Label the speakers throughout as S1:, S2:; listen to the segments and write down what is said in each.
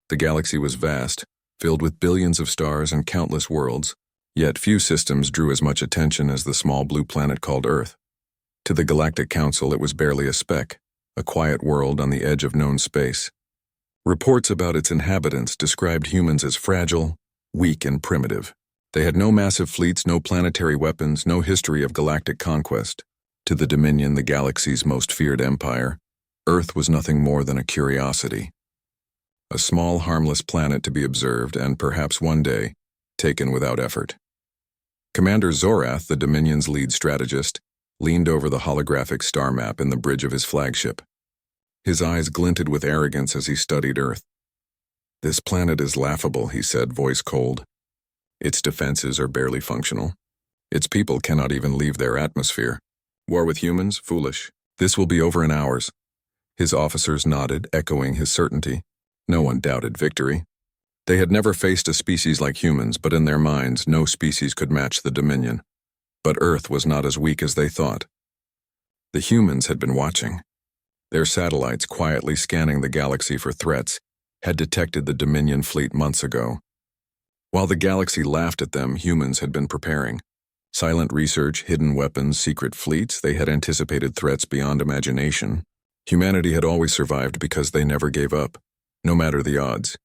S1: The galaxy was vast, filled with billions of stars and countless worlds, yet few systems drew as much attention as the small blue planet called Earth. To the Galactic Council, it was barely a speck, a quiet world on the edge of known space. Reports about its inhabitants described humans as fragile, weak, and primitive. They had no massive fleets, no planetary weapons, no history of galactic conquest. To the Dominion, the galaxy's most feared empire, Earth was nothing more than a curiosity. A small, harmless planet to be observed and perhaps one day, taken without effort. Commander Zorath, the Dominion's lead strategist, leaned over the holographic star map in the bridge of his flagship. His eyes glinted with arrogance as he studied Earth. "This planet is laughable," he said, voice cold. "Its defenses are barely functional. Its people cannot even leave their atmosphere. War with humans? Foolish. This will be over in hours." His officers nodded, echoing his certainty. No one doubted victory. They had never faced a species like humans, but in their minds, no species could match the Dominion. But Earth was not as weak as they thought. The humans had been watching. Their satellites, quietly scanning the galaxy for threats, had detected the Dominion fleet months ago. While the galaxy laughed at them, humans had been preparing. Silent research, hidden weapons, secret fleets, they had anticipated threats beyond imagination. Humanity had always survived because they never gave up, no matter the odds.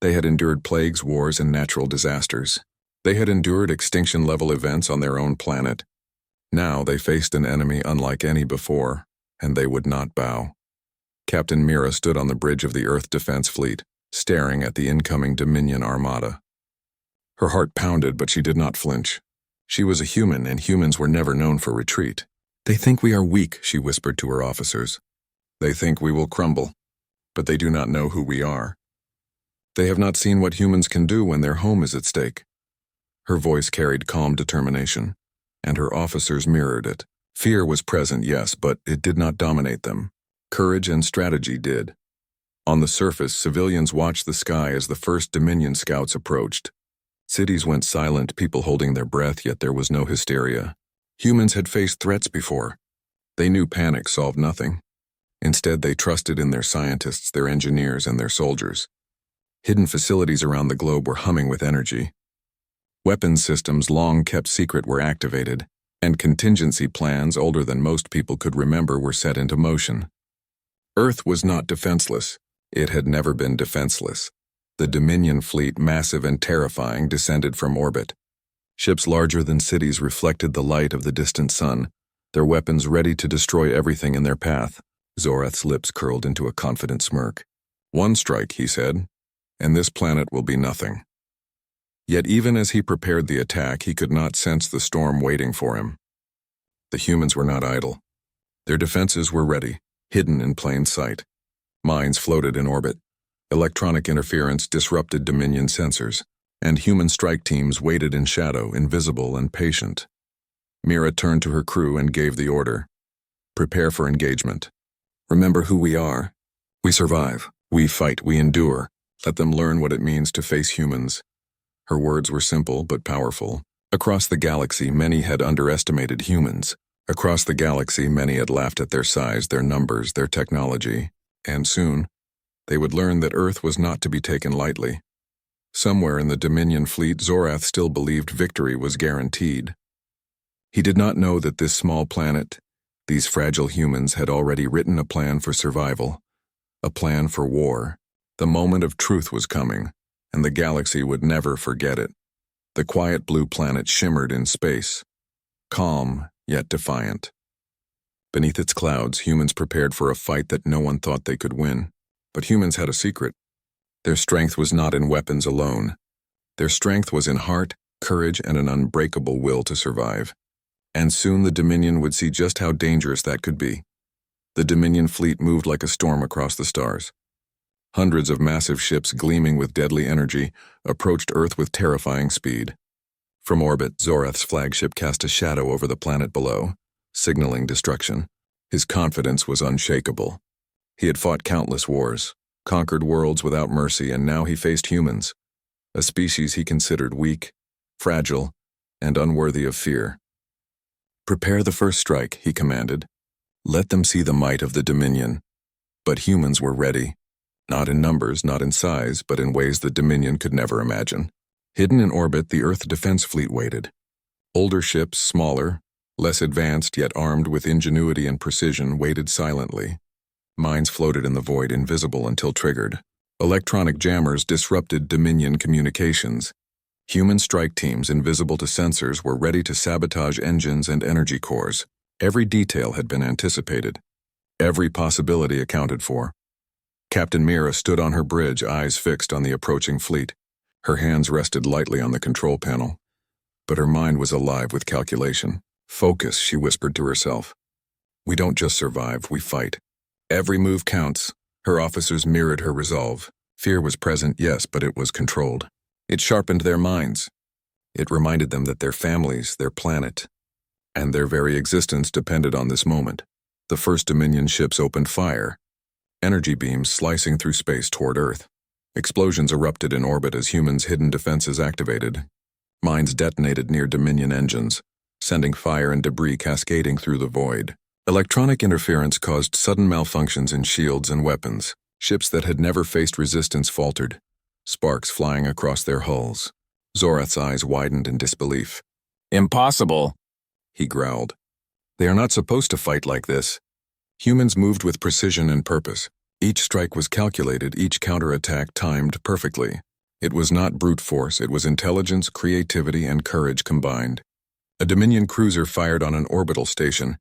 S1: They had endured plagues, wars, and natural disasters. They had endured extinction-level events on their own planet. Now they faced an enemy unlike any before, and they would not bow. Captain Mira stood on the bridge of the Earth Defense Fleet, staring at the incoming Dominion armada. Her heart pounded, but she did not flinch. She was a human, and humans were never known for retreat. "They think we are weak," she whispered to her officers. "They think we will crumble, but they do not know who we are. They have not seen what humans can do when their home is at stake." Her voice carried calm determination, and her officers mirrored it. Fear was present, yes, but it did not dominate them. Courage and strategy did. On the surface, civilians watched the sky as the first Dominion scouts approached. Cities went silent, people holding their breath, yet there was no hysteria. Humans had faced threats before. They knew panic solved nothing. Instead, they trusted in their scientists, their engineers, and their soldiers. Hidden facilities around the globe were humming with energy. Weapons systems long kept secret were activated, and contingency plans older than most people could remember were set into motion. Earth was not defenseless. It had never been defenseless. The Dominion fleet, massive and terrifying, descended from orbit. Ships larger than cities reflected the light of the distant sun, their weapons ready to destroy everything in their path. Zorath's lips curled into a confident smirk. "One strike," he said, "and this planet will be nothing." Yet even as he prepared the attack, he could not sense the storm waiting for him. The humans were not idle. Their defenses were ready, hidden in plain sight. Mines floated in orbit. Electronic interference disrupted Dominion sensors, and human strike teams waited in shadow, invisible and patient. Mira turned to her crew and gave the order. "Prepare for engagement. Remember who we are. We survive. We fight. We endure. Let them learn what it means to face humans." Her words were simple but powerful. Across the galaxy, many had underestimated humans. Across the galaxy, many had laughed at their size, their numbers, their technology. And soon, they would learn that Earth was not to be taken lightly. Somewhere in the Dominion fleet, Zorath still believed victory was guaranteed. He did not know that this small planet, these fragile humans, had already written a plan for survival, a plan for war. The moment of truth was coming, and the galaxy would never forget it. The quiet blue planet shimmered in space, calm yet defiant. Beneath its clouds, humans prepared for a fight that no one thought they could win. But humans had a secret. Their strength was not in weapons alone. Their strength was in heart, courage, and an unbreakable will to survive. And soon the Dominion would see just how dangerous that could be. The Dominion fleet moved like a storm across the stars. Hundreds of massive ships gleaming with deadly energy approached Earth with terrifying speed. From orbit, Zorath's flagship cast a shadow over the planet below, signaling destruction. His confidence was unshakable. He had fought countless wars, conquered worlds without mercy, and now he faced humans, a species he considered weak, fragile, and unworthy of fear. "Prepare the first strike," he commanded. "Let them see the might of the Dominion." But humans were ready. Not in numbers, not in size, but in ways that Dominion could never imagine. Hidden in orbit, the Earth defense fleet waited. Older ships, smaller, less advanced yet armed with ingenuity and precision, waited silently. Mines floated in the void, invisible until triggered. Electronic jammers disrupted Dominion communications. Human strike teams, invisible to sensors, were ready to sabotage engines and energy cores. Every detail had been anticipated. Every possibility accounted for. Captain Mira stood on her bridge, eyes fixed on the approaching fleet. Her hands rested lightly on the control panel. But her mind was alive with calculation. Focus, she whispered to herself. We don't just survive, we fight. Every move counts. Her officers mirrored her resolve. Fear was present, yes, but it was controlled. It sharpened their minds. It reminded them that their families, their planet, and their very existence depended on this moment. The first Dominion ships opened fire, energy beams slicing through space toward Earth. Explosions erupted in orbit as humans' hidden defenses activated. Mines detonated near Dominion engines, sending fire and debris cascading through the void. Electronic interference caused sudden malfunctions in shields and weapons. Ships that had never faced resistance faltered, sparks flying across their hulls. Zorath's eyes widened in disbelief.
S2: Impossible,
S1: he growled. They are not supposed to fight like this. Humans moved with precision and purpose. Each strike was calculated, each counterattack timed perfectly. It was not brute force, it was intelligence, creativity, and courage combined. A Dominion cruiser fired on an orbital station,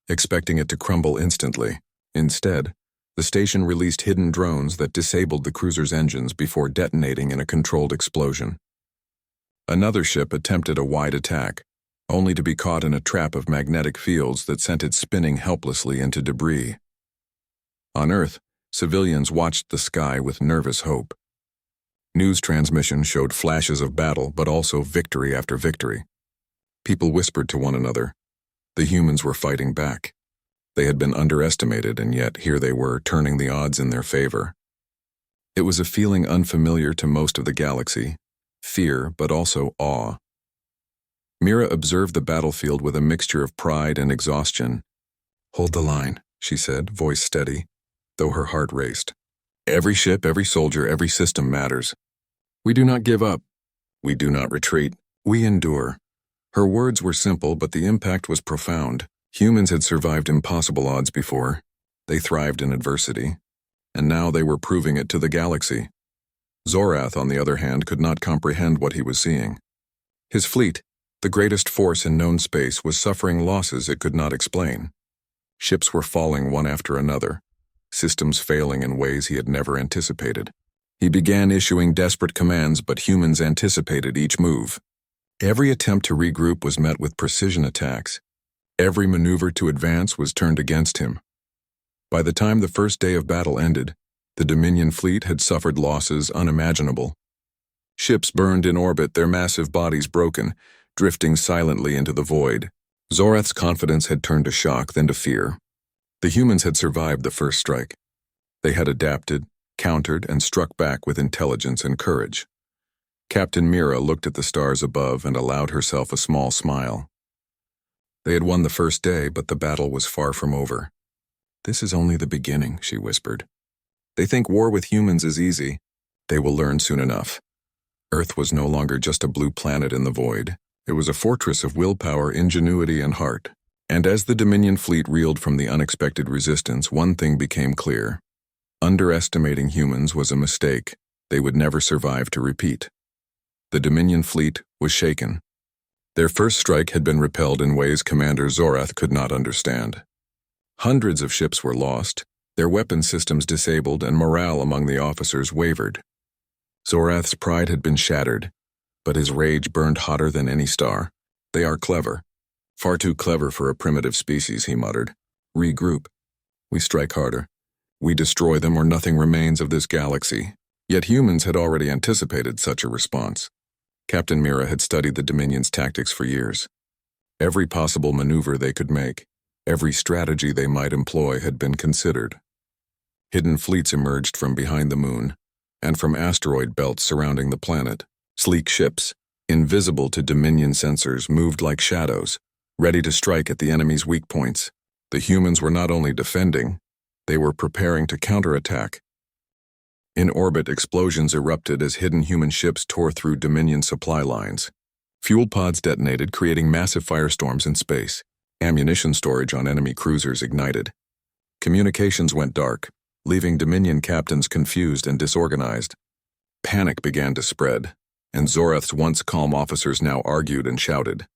S1: expecting it to crumble instantly. Instead, the station released hidden drones that disabled the cruiser's engines before detonating in a controlled explosion. Another ship attempted a wide attack, only to be caught in a trap of magnetic fields that sent it spinning helplessly into debris. On Earth, civilians watched the sky with nervous hope. News transmissions showed flashes of battle, but also victory after victory. People whispered to one another. The humans were fighting back. They had been underestimated, and yet here they were, turning the odds in their favor. It was a feeling unfamiliar to most of the galaxy. Fear, but also awe. Mira observed the battlefield with a mixture of pride and exhaustion. Hold the line, she said, voice steady, though her heart raced. Every ship, every soldier, every system matters. We do not give up. We do not retreat. We endure. Her words were simple, but the impact was profound. Humans had survived impossible odds before. They thrived in adversity. And now they were proving it to the galaxy. Zorath, on the other hand, could not comprehend what he was seeing. His fleet, the greatest force in known space, was suffering losses it could not explain. Ships were falling one after another, systems failing in ways he had never anticipated. He began issuing desperate commands, but humans anticipated each move. Every attempt to regroup was met with precision attacks. Every maneuver to advance was turned against him. By the time the first day of battle ended, the Dominion fleet had suffered losses unimaginable. Ships burned in orbit, their massive bodies broken, drifting silently into the void. Zorath's confidence had turned to shock, then to fear. The humans had survived the first strike. They had adapted, countered, and struck back with intelligence and courage. Captain Mira looked at the stars above and allowed herself a small smile. They had won the first day, but the battle was far from over. This is only the beginning, she whispered. They think war with humans is easy. They will learn soon enough. Earth was no longer just a blue planet in the void. It was a fortress of willpower, ingenuity, and heart. And as the Dominion fleet reeled from the unexpected resistance, one thing became clear. Underestimating humans was a mistake they would never survive to repeat. The Dominion fleet was shaken. Their first strike had been repelled in ways Commander Zorath could not understand. Hundreds of ships were lost, their weapon systems disabled, and morale among the officers wavered. Zorath's pride had been shattered, but his rage burned hotter than any star. They are clever. Far too clever for a primitive species, he muttered. Regroup. We strike harder. We destroy them or nothing remains of this galaxy. Yet humans had already anticipated such a response. Captain Mira had studied the Dominion's tactics for years. Every possible maneuver they could make, every strategy they might employ had been considered. Hidden fleets emerged from behind the moon, and from asteroid belts surrounding the planet. Sleek ships, invisible to Dominion sensors, moved like shadows, ready to strike at the enemy's weak points. The humans were not only defending, they were preparing to counterattack. In orbit, explosions erupted as hidden human ships tore through Dominion supply lines. Fuel pods detonated, creating massive firestorms in space. Ammunition storage on enemy cruisers ignited. Communications went dark, leaving Dominion captains confused and disorganized. Panic began to spread, and Zorath's once calm officers now argued and shouted.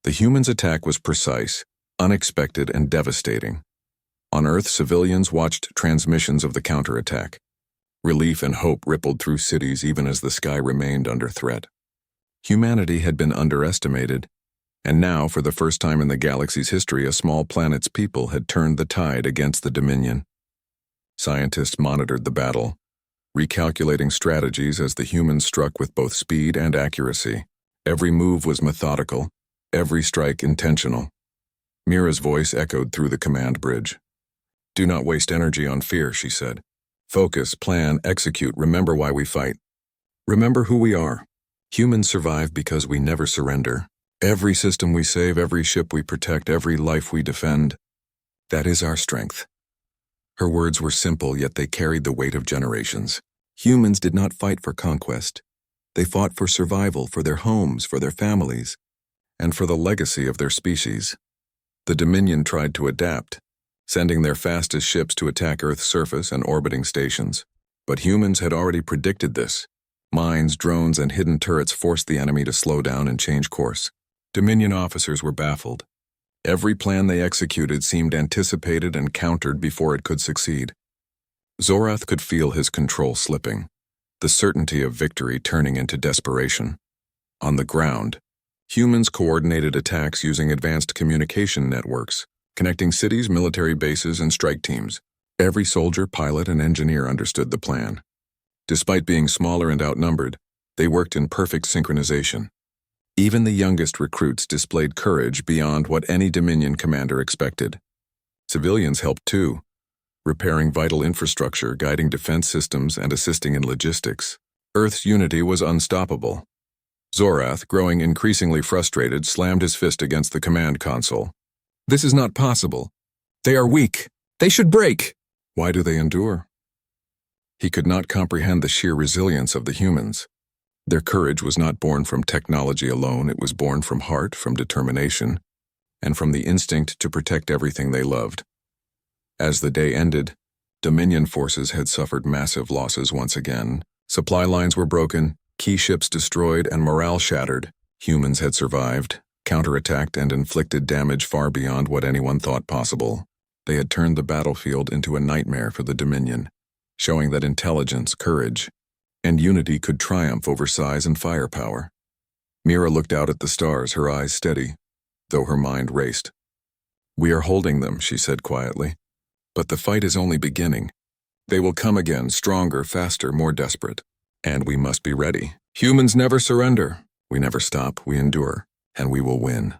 S1: The humans' attack was precise, unexpected, and devastating. On Earth, civilians watched transmissions of the counterattack. Relief and hope rippled through cities even as the sky remained under threat. Humanity had been underestimated, and now, for the first time in the galaxy's history, a small planet's people had turned the tide against the Dominion. Scientists monitored the battle, recalculating strategies as the humans struck with both speed and accuracy. Every move was methodical, every strike intentional. Mira's voice echoed through the command bridge. "Do not waste energy on fear," she said. "Focus, plan, execute, remember why we fight. Remember who we are. Humans survive because we never surrender. Every system we save, every ship we protect, every life we defend. That is our strength." Her words were simple, yet they carried the weight of generations. Humans did not fight for conquest. They fought for survival, for their homes, for their families, and for the legacy of their species. The Dominion tried to adapt, sending their fastest ships to attack Earth's surface and orbiting stations. But humans had already predicted this. Mines, drones, and hidden turrets forced the enemy to slow down and change course. Dominion officers were baffled. Every plan they executed seemed anticipated and countered before it could succeed. Zorath could feel his control slipping, the certainty of victory turning into desperation. On the ground, humans coordinated attacks using advanced communication networks, connecting cities, military bases, and strike teams. Every soldier, pilot, and engineer understood the plan. Despite being smaller and outnumbered, they worked in perfect synchronization. Even the youngest recruits displayed courage beyond what any Dominion commander expected. Civilians helped too, repairing vital infrastructure, guiding defense systems, and assisting in logistics. Earth's unity was unstoppable. Zorath, growing increasingly frustrated, slammed his fist against the command console. "This is not possible. They are weak. They should break." "Why do they endure?" He could not comprehend the sheer resilience of the humans. Their courage was not born from technology alone, it was born from heart, from determination, and from the instinct to protect everything they loved. As the day ended, Dominion forces had suffered massive losses once again. Supply lines were broken, key ships destroyed, and morale shattered. Humans had survived, counterattacked, and inflicted damage far beyond what anyone thought possible. They had turned the battlefield into a nightmare for the Dominion, showing that intelligence, courage, and unity could triumph over size and firepower. Mira looked out at the stars, her eyes steady, though her mind raced. "We are holding them," she said quietly. "But the fight is only beginning. They will come again, stronger, faster, more desperate. And we must be ready. Humans never surrender. We never stop, we endure, and we will win."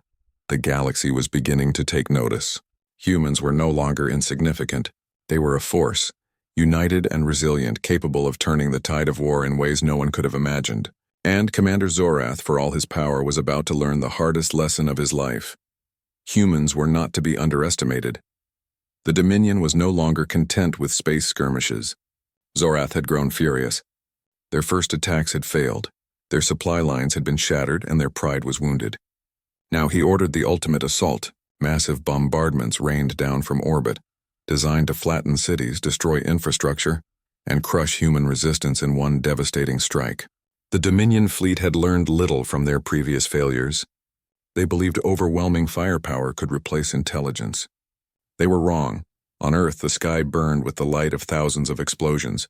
S1: The galaxy was beginning to take notice. Humans were no longer insignificant. They were a force, united and resilient, capable of turning the tide of war in ways no one could have imagined. And Commander Zorath, for all his power, was about to learn the hardest lesson of his life. Humans were not to be underestimated. The Dominion was no longer content with space skirmishes. Zorath had grown furious. Their first attacks had failed. Their supply lines had been shattered and their pride was wounded. Now he ordered the ultimate assault. Massive bombardments rained down from orbit, designed to flatten cities, destroy infrastructure, and crush human resistance in one devastating strike. The Dominion fleet had learned little from their previous failures. They believed overwhelming firepower could replace intelligence. They were wrong. On Earth, the sky burned with the light of thousands of explosions.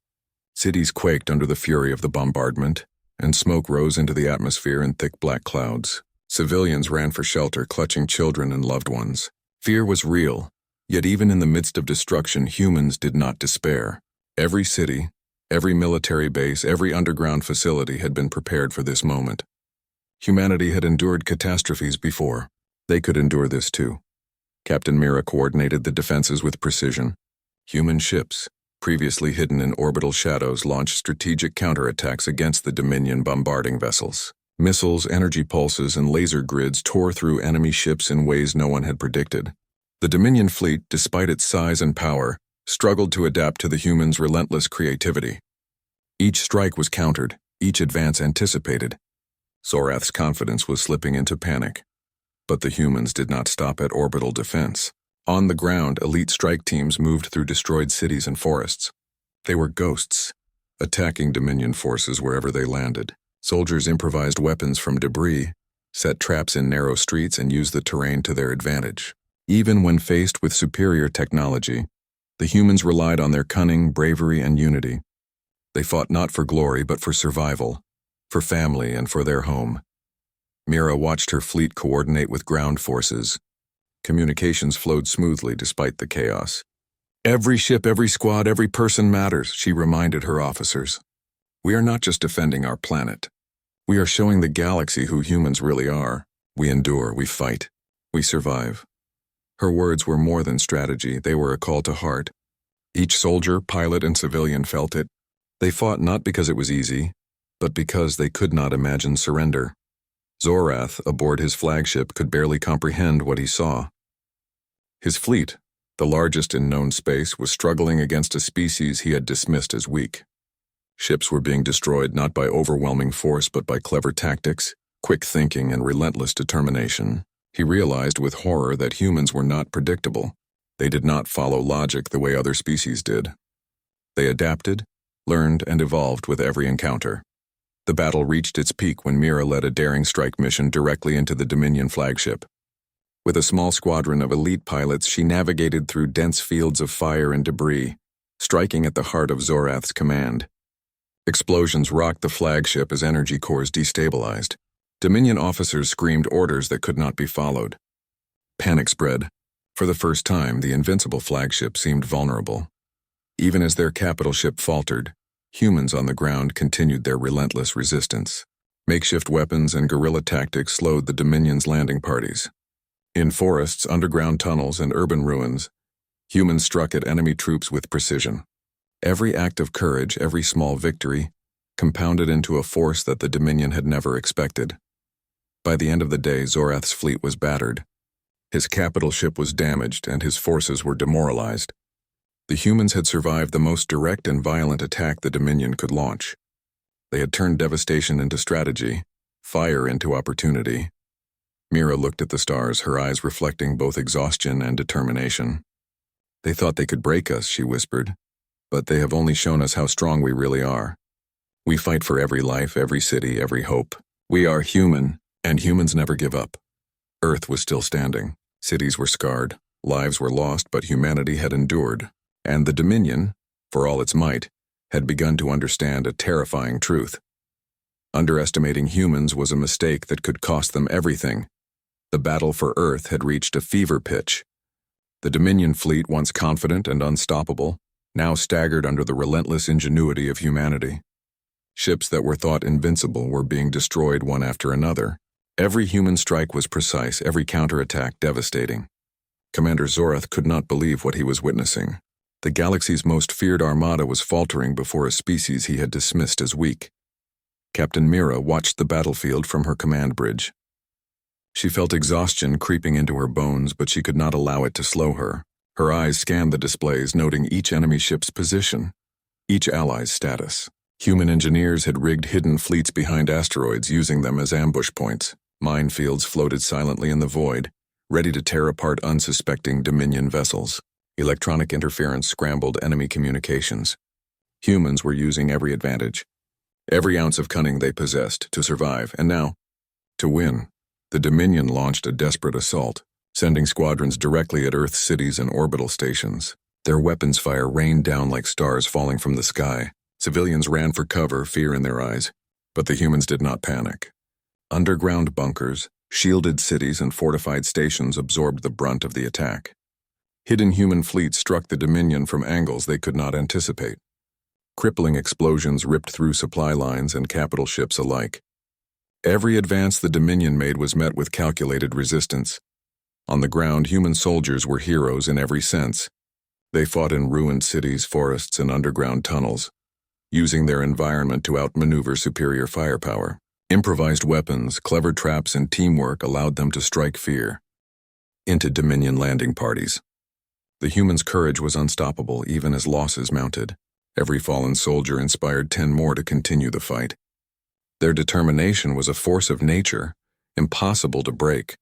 S1: Cities quaked under the fury of the bombardment, and smoke rose into the atmosphere in thick black clouds. Civilians ran for shelter, clutching children and loved ones. Fear was real. Yet even in the midst of destruction, humans did not despair. Every city, every military base, every underground facility had been prepared for this moment. Humanity had endured catastrophes before. They could endure this too. Captain Mira coordinated the defenses with precision. Human ships, previously hidden in orbital shadows, launched strategic counterattacks against the Dominion bombarding vessels. Missiles, energy pulses, and laser grids tore through enemy ships in ways no one had predicted. The Dominion fleet, despite its size and power, struggled to adapt to the humans' relentless creativity. Each strike was countered, each advance anticipated. Zorath's confidence was slipping into panic. But the humans did not stop at orbital defense. On the ground, elite strike teams moved through destroyed cities and forests. They were ghosts, attacking Dominion forces wherever they landed. Soldiers improvised weapons from debris, set traps in narrow streets, and used the terrain to their advantage. Even when faced with superior technology, the humans relied on their cunning, bravery, and unity. They fought not for glory but for survival, for family, and for their home. Mira watched her fleet coordinate with ground forces. Communications flowed smoothly despite the chaos. Every ship, every squad, every person matters, she reminded her officers. We are not just defending our planet. We are showing the galaxy who humans really are. We endure, we fight, we survive. Her words were more than strategy, they were a call to heart. Each soldier, pilot, and civilian felt it. They fought not because it was easy, but because they could not imagine surrender. Zorath, aboard his flagship, could barely comprehend what he saw. His fleet, the largest in known space, was struggling against a species he had dismissed as weak. Ships were being destroyed not by overwhelming force but by clever tactics, quick thinking, and relentless determination. He realized with horror that humans were not predictable. They did not follow logic the way other species did. They adapted, learned, and evolved with every encounter. The battle reached its peak when Mira led a daring strike mission directly into the Dominion flagship. With a small squadron of elite pilots, she navigated through dense fields of fire and debris, striking at the heart of Zorath's command. Explosions rocked the flagship as energy cores destabilized. Dominion officers screamed orders that could not be followed. Panic spread. For the first time, the invincible flagship seemed vulnerable. Even as their capital ship faltered, humans on the ground continued their relentless resistance. Makeshift weapons and guerrilla tactics slowed the Dominion's landing parties. In forests, underground tunnels, and urban ruins, humans struck at enemy troops with precision. Every act of courage, every small victory, compounded into a force that the Dominion had never expected. By the end of the day, Zorath's fleet was battered. His capital ship was damaged, and his forces were demoralized. The humans had survived the most direct and violent attack the Dominion could launch. They had turned devastation into strategy, fire into opportunity. Mira looked at the stars, her eyes reflecting both exhaustion and determination. They thought they could break us, she whispered, but they have only shown us how strong we really are. We fight for every life, every city, every hope. We are human, and humans never give up. Earth was still standing. Cities were scarred. Lives were lost, but humanity had endured. And the Dominion, for all its might, had begun to understand a terrifying truth. Underestimating humans was a mistake that could cost them everything. The battle for Earth had reached a fever pitch. The Dominion fleet, once confident and unstoppable, now staggered under the relentless ingenuity of humanity. Ships that were thought invincible were being destroyed one after another. Every human strike was precise, every counterattack devastating. Commander Zorath could not believe what he was witnessing. The galaxy's most feared armada was faltering before a species he had dismissed as weak. Captain Mira watched the battlefield from her command bridge. She felt exhaustion creeping into her bones, but she could not allow it to slow her. Her eyes scanned the displays, noting each enemy ship's position, each ally's status. Human engineers had rigged hidden fleets behind asteroids, using them as ambush points. Minefields floated silently in the void, ready to tear apart unsuspecting Dominion vessels. Electronic interference scrambled enemy communications. Humans were using every advantage, every ounce of cunning they possessed to survive, and now, to win. The Dominion launched a desperate assault, sending squadrons directly at Earth's cities and orbital stations. Their weapons fire rained down like stars falling from the sky. Civilians ran for cover, fear in their eyes, but the humans did not panic. Underground bunkers, shielded cities, and fortified stations absorbed the brunt of the attack. Hidden human fleets struck the Dominion from angles they could not anticipate. Crippling explosions ripped through supply lines and capital ships alike. Every advance the Dominion made was met with calculated resistance. On the ground, human soldiers were heroes in every sense. They fought in ruined cities, forests, and underground tunnels, using their environment to outmaneuver superior firepower. Improvised weapons, clever traps, and teamwork allowed them to strike fear into Dominion landing parties. The humans' courage was unstoppable even as losses mounted. Every fallen soldier inspired 10 more to continue the fight. Their determination was a force of nature, impossible to break.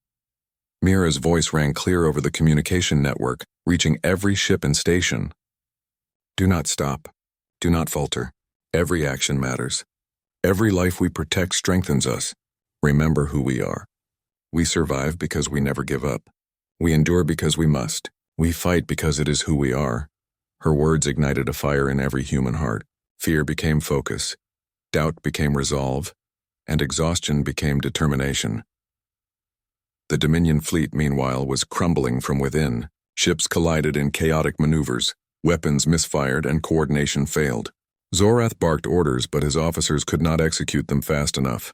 S1: Mira's voice rang clear over the communication network, reaching every ship and station. Do not stop. Do not falter. Every action matters. Every life we protect strengthens us. Remember who we are. We survive because we never give up. We endure because we must. We fight because it is who we are. Her words ignited a fire in every human heart. Fear became focus. Doubt became resolve. And exhaustion became determination. The Dominion fleet, meanwhile, was crumbling from within. Ships collided in chaotic maneuvers. Weapons misfired and coordination failed. Zorath barked orders, but his officers could not execute them fast enough.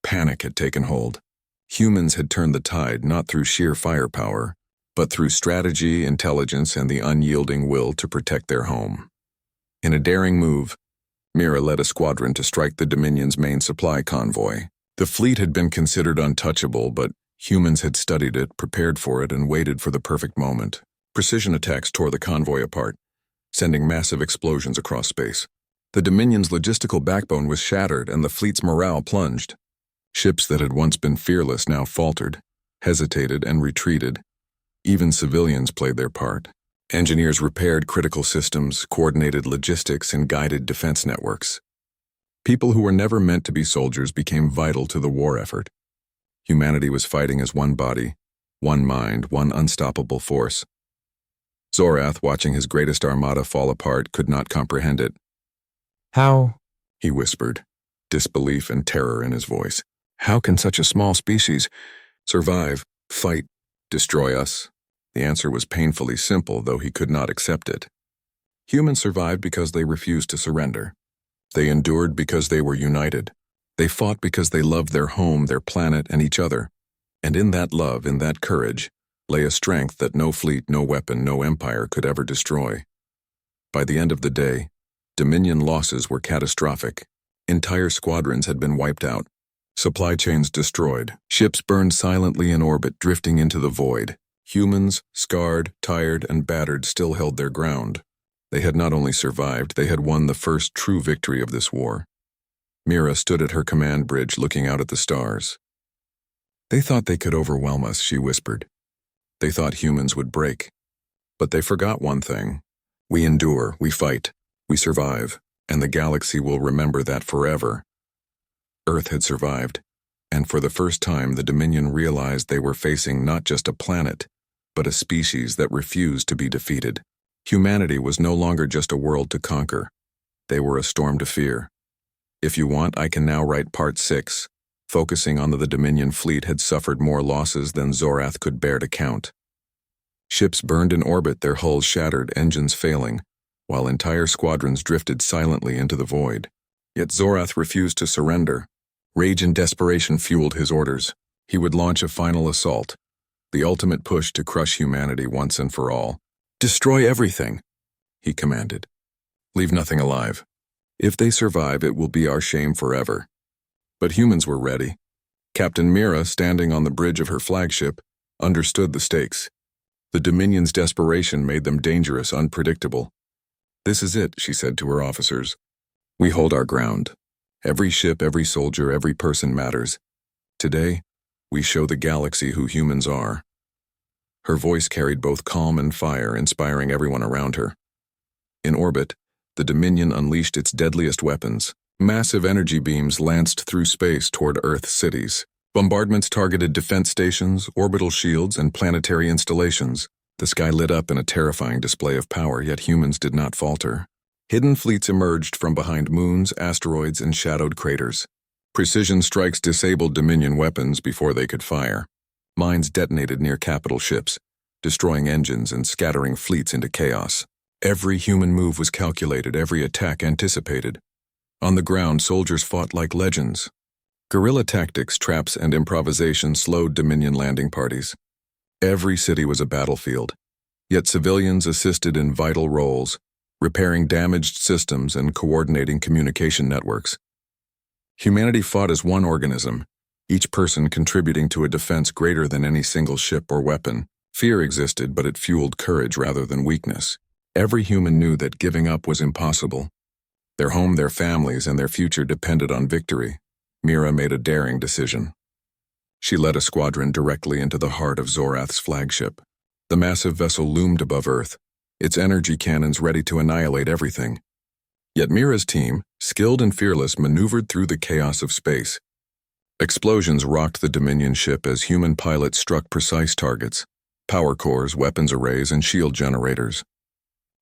S1: Panic had taken hold. Humans had turned the tide not through sheer firepower, but through strategy, intelligence, and the unyielding will to protect their home. In a daring move, Mira led a squadron to strike the Dominion's main supply convoy. The fleet had been considered untouchable, but humans had studied it, prepared for it, and waited for the perfect moment. Precision attacks tore the convoy apart, sending massive explosions across space. The Dominion's logistical backbone was shattered, and the fleet's morale plunged. Ships that had once been fearless now faltered, hesitated, and retreated. Even civilians played their part. Engineers repaired critical systems, coordinated logistics, and guided defense networks. People who were never meant to be soldiers became vital to the war effort. Humanity was fighting as one body, one mind, one unstoppable force. Zorath, watching his greatest armada fall apart, could not comprehend it.
S2: How?
S1: He whispered, disbelief and terror in his voice. How can such a small species survive, fight, destroy us? The answer was painfully simple, though he could not accept it. Humans survived because they refused to surrender. They endured because they were united. They fought because they loved their home, their planet, and each other. And in that love, in that courage, lay a strength that no fleet, no weapon, no empire could ever destroy. By the end of the day, Dominion losses were catastrophic. Entire squadrons had been wiped out. Supply chains destroyed. Ships burned silently in orbit, drifting into the void. Humans, scarred, tired, and battered, still held their ground. They had not only survived, they had won the first true victory of this war. Mira stood at her command bridge, looking out at the stars. They thought they could overwhelm us, she whispered. They thought humans would break. But they forgot one thing. We endure, we fight, we survive, and the galaxy will remember that forever. Earth had survived, and for the first time the Dominion realized they were facing not just a planet, but a species that refused to be defeated. Humanity was no longer just a world to conquer. They were a storm to fear. If you want, I can now write Part 6. Focusing on the Dominion fleet had suffered more losses than Zorath could bear to count. Ships burned in orbit, their hulls shattered, engines failing, while entire squadrons drifted silently into the void. Yet Zorath refused to surrender. Rage and desperation fueled his orders. He would launch a final assault, the ultimate push to crush humanity once and for all. Destroy everything, he commanded. Leave nothing alive. If they survive, it will be our shame forever. But humans were ready. Captain Mira, standing on the bridge of her flagship, understood the stakes. The Dominion's desperation made them dangerous, unpredictable. This is it, she said to her officers. We hold our ground. Every ship, every soldier, every person matters. Today, we show the galaxy who humans are. Her voice carried both calm and fire, inspiring everyone around her. In orbit, the Dominion unleashed its deadliest weapons. Massive energy beams lanced through space toward Earth cities. Bombardments targeted defense stations, orbital shields, and planetary installations. The sky lit up in a terrifying display of power, yet humans did not falter. Hidden fleets emerged from behind moons, asteroids, and shadowed craters. Precision strikes disabled Dominion weapons before they could fire. Mines detonated near capital ships, destroying engines and scattering fleets into chaos. Every human move was calculated, every attack anticipated. On the ground, soldiers fought like legends. Guerrilla tactics, traps, and improvisation slowed Dominion landing parties. Every city was a battlefield, yet civilians assisted in vital roles, repairing damaged systems and coordinating communication networks. Humanity fought as one organism, each person contributing to a defense greater than any single ship or weapon. Fear existed, but it fueled courage rather than weakness. Every human knew that giving up was impossible. Their home, their families, and their future depended on victory. Mira made a daring decision. She led a squadron directly into the heart of Zorath's flagship. The massive vessel loomed above Earth, its energy cannons ready to annihilate everything. Yet Mira's team, skilled and fearless, maneuvered through the chaos of space. Explosions rocked the Dominion ship as human pilots struck precise targets: power cores, weapons arrays, and shield generators.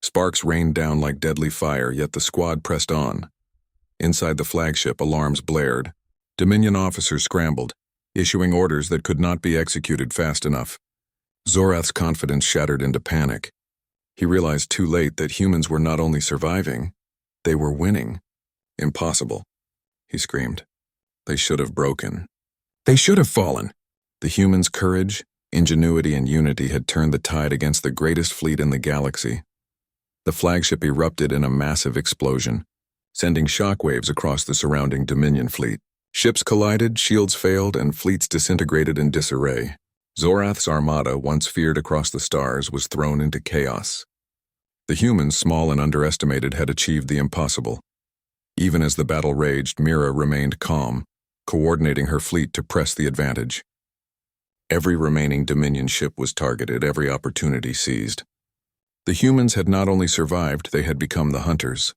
S1: Sparks rained down like deadly fire, yet the squad pressed on. Inside the flagship, alarms blared. Dominion officers scrambled, issuing orders that could not be executed fast enough. Zorath's confidence shattered into panic. He realized too late that humans were not only surviving, they were winning. Impossible, he screamed. They should have broken. They should have fallen. The humans' courage, ingenuity, and unity had turned the tide against the greatest fleet in the galaxy. The flagship erupted in a massive explosion, sending shockwaves across the surrounding Dominion fleet. Ships collided, shields failed, and fleets disintegrated in disarray. Zorath's armada, once feared across the stars, was thrown into chaos. The humans, small and underestimated, had achieved the impossible. Even as the battle raged, Mira remained calm, coordinating her fleet to press the advantage. Every remaining Dominion ship was targeted, every opportunity seized. The humans had not only survived, they had become the hunters.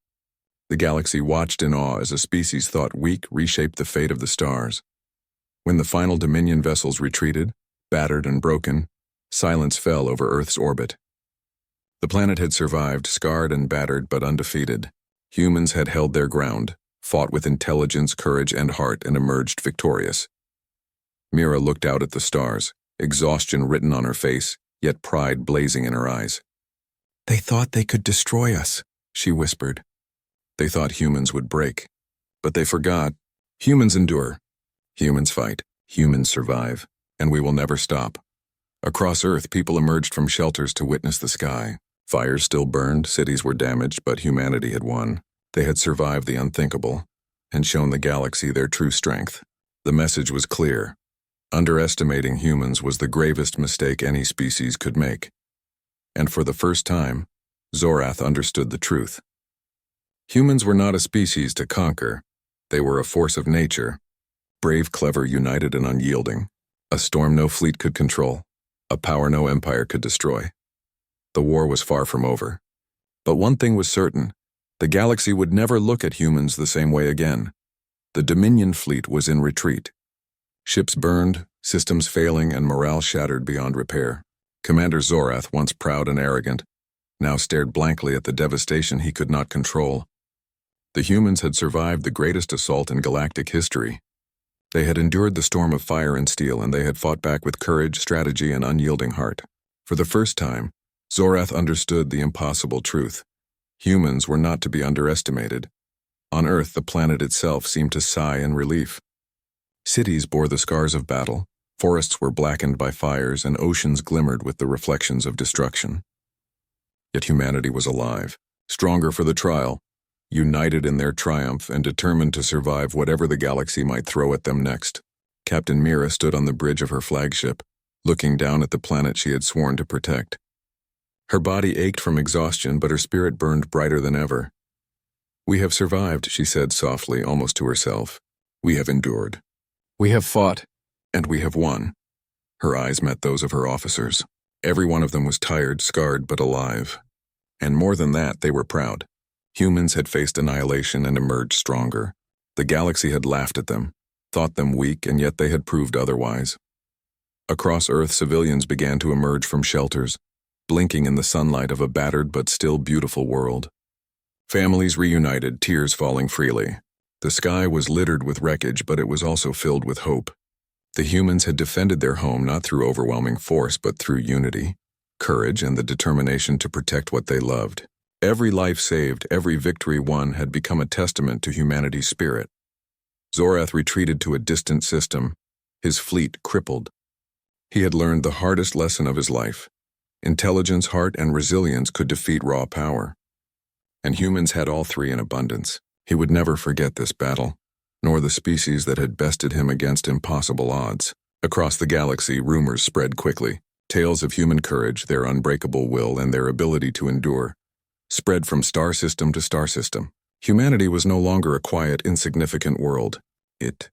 S1: The galaxy watched in awe as a species thought weak reshaped the fate of the stars. When the final Dominion vessels retreated, battered and broken, silence fell over Earth's orbit. The planet had survived, scarred and battered, but undefeated. Humans had held their ground, fought with intelligence, courage, and heart, and emerged victorious. Mira looked out at the stars, exhaustion written on her face, yet pride blazing in her eyes. "They thought they could destroy us," she whispered. They thought humans would break. But they forgot. Humans endure. Humans fight. Humans survive. And we will never stop. Across Earth, people emerged from shelters to witness the sky. Fires still burned, cities were damaged, but humanity had won. They had survived the unthinkable, and shown the galaxy their true strength. The message was clear. Underestimating humans was the gravest mistake any species could make. And for the first time, Zorath understood the truth. Humans were not a species to conquer. They were a force of nature. Brave, clever, united, and unyielding. A storm no fleet could control. A power no empire could destroy. The war was far from over. But one thing was certain. The galaxy would never look at humans the same way again. The Dominion fleet was in retreat. Ships burned, systems failing, and morale shattered beyond repair. Commander Zorath, once proud and arrogant, now stared blankly at the devastation he could not control. The humans had survived the greatest assault in galactic history. They had endured the storm of fire and steel, and they had fought back with courage, strategy, and unyielding heart. For the first time, Zorath understood the impossible truth. Humans were not to be underestimated. On Earth, the planet itself seemed to sigh in relief. Cities bore the scars of battle, forests were blackened by fires, and oceans glimmered with the reflections of destruction. Yet humanity was alive, stronger for the trial, united in their triumph and determined to survive whatever the galaxy might throw at them next. Captain Mira stood on the bridge of her flagship, looking down at the planet she had sworn to protect. Her body ached from exhaustion, but her spirit burned brighter than ever. "We have survived," she said softly, almost to herself. "We have endured. We have fought, and we have won." Her eyes met those of her officers. Every one of them was tired, scarred, but alive. And more than that, they were proud. Humans had faced annihilation and emerged stronger. The galaxy had laughed at them, thought them weak, and yet they had proved otherwise. Across Earth, civilians began to emerge from shelters, blinking in the sunlight of a battered but still beautiful world. Families reunited, tears falling freely. The sky was littered with wreckage, but it was also filled with hope. The humans had defended their home not through overwhelming force, but through unity, courage, and the determination to protect what they loved. Every life saved, every victory won had become a testament to humanity's spirit. Zorath retreated to a distant system, his fleet crippled. He had learned the hardest lesson of his life. Intelligence, heart, and resilience could defeat raw power. And humans had all three in abundance. He would never forget this battle, nor the species that had bested him against impossible odds. Across the galaxy, rumors spread quickly. Tales of human courage, their unbreakable will, and their ability to endure. spread from star system to star system. Humanity was no longer a quiet, insignificant world. It